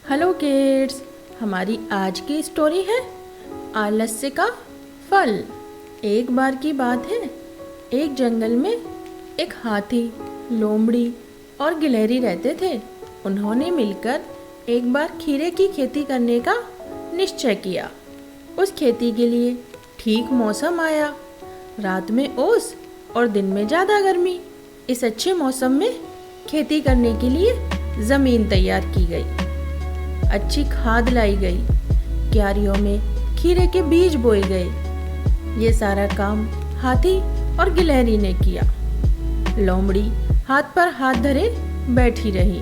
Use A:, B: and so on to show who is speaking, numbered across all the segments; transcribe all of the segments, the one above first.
A: Hello kids, हमारी आज की स्टोरी है आलस्य का फल। एक बार की बात है, एक जंगल में एक हाथी, लोमड़ी और गिलहरी रहते थे। उन्होंने मिलकर एक बार खीरे की खेती करने का निश्चय किया। उस खेती के लिए ठीक मौसम आया। रात में ओस और दिन में ज़्यादा गर्मी। इस अच्छे मौसम में खेती करने के लिए ज़मीन तैयार की गई, अच्छी खाद लाई गई, क्यारियों में खीरे के बीज बोए गए। ये सारा काम हाथी और गिलहरी ने किया। लोमड़ी हाथ पर हाथ धरे बैठी रही।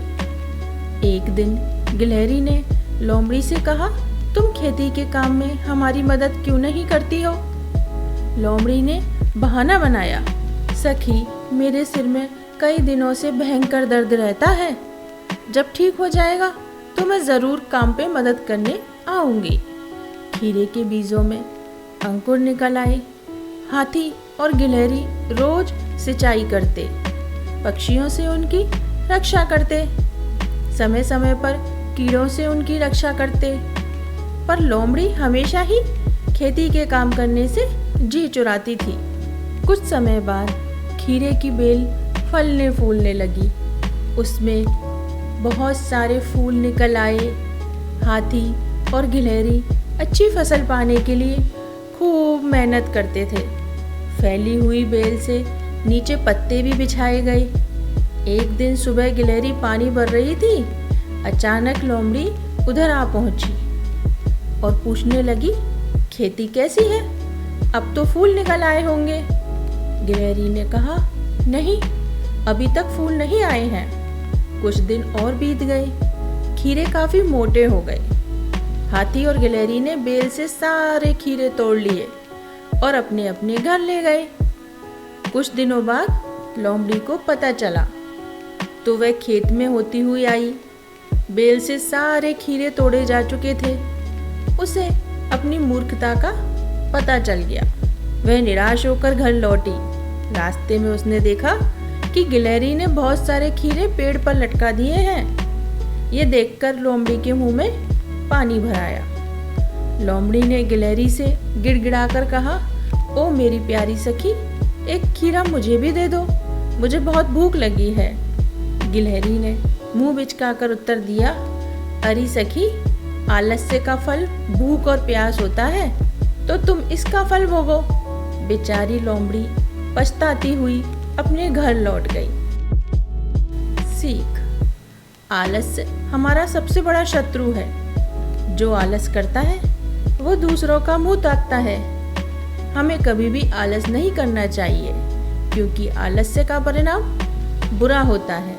A: एक दिन गिलहरी ने लोमड़ी से कहा, तुम खेती के काम में हमारी मदद क्यों नहीं करती हो? लोमड़ी ने बहाना बनाया, सखी, मेरे सिर में कई दिनों से भयंकर दर्द रहता है। जब ठीक हो जाएगा तो मैं ज़रूर काम पे मदद करने आऊँगी। खीरे के बीजों में अंकुर निकल आए। हाथी और गिलहरी रोज सिंचाई करते, पक्षियों से उनकी रक्षा करते, समय समय पर कीड़ों से उनकी रक्षा करते। पर लोमड़ी हमेशा ही खेती के काम करने से जी चुराती थी। कुछ समय बाद खीरे की बेल फलने फूलने लगी। उसमें बहुत सारे फूल निकल आए। हाथी और गिलहरी अच्छी फसल पाने के लिए खूब मेहनत करते थे। फैली हुई बेल से नीचे पत्ते भी बिछाए गए। एक दिन सुबह गिलहरी पानी भर रही थी। अचानक लोमड़ी उधर आ पहुंची और पूछने लगी, खेती कैसी है? अब तो फूल निकल आए होंगे। गिलहरी ने कहा, नहीं, अभी तक फूल नहीं आए हैं। कुछ दिन और बीत गए। खीरे काफी मोटे हो गए। हाथी और गिलहरी ने बेल से सारे खीरे तोड़ लिए और अपने अपने घर ले गए। कुछ दिनों बाद लोमड़ी को पता चला तो वह खेत में होती हुई आई। बेल से सारे खीरे तोड़े जा चुके थे। उसे अपनी मूर्खता का पता चल गया। वह निराश होकर घर लौटी। रास्ते में उसने देखा कि गिलहरी ने बहुत सारे खीरे पेड़ पर लटका दिए हैं। ये देखकर लोमड़ी के मुंह में पानी भर आया। लोमड़ी ने गिलहरी से गिड़गिड़ाकर कहा, ओ मेरी प्यारी सखी, एक खीरा मुझे भी दे दो, मुझे बहुत भूख लगी है। गिलहरी ने मुंह बिचकाकर उत्तर दिया, अरे सखी, आलस्य का फल भूख और प्यास होता है, तो तुम इसका फल भोगो। बेचारी लोमड़ी पछताती हुई अपने घर लौट गई। सीख, आलस्य हमारा सबसे बड़ा शत्रु है। जो आलस करता है वो दूसरों का मुंह ताकता है। हमें कभी भी आलस नहीं करना चाहिए, क्योंकि आलस्य का परिणाम बुरा होता है।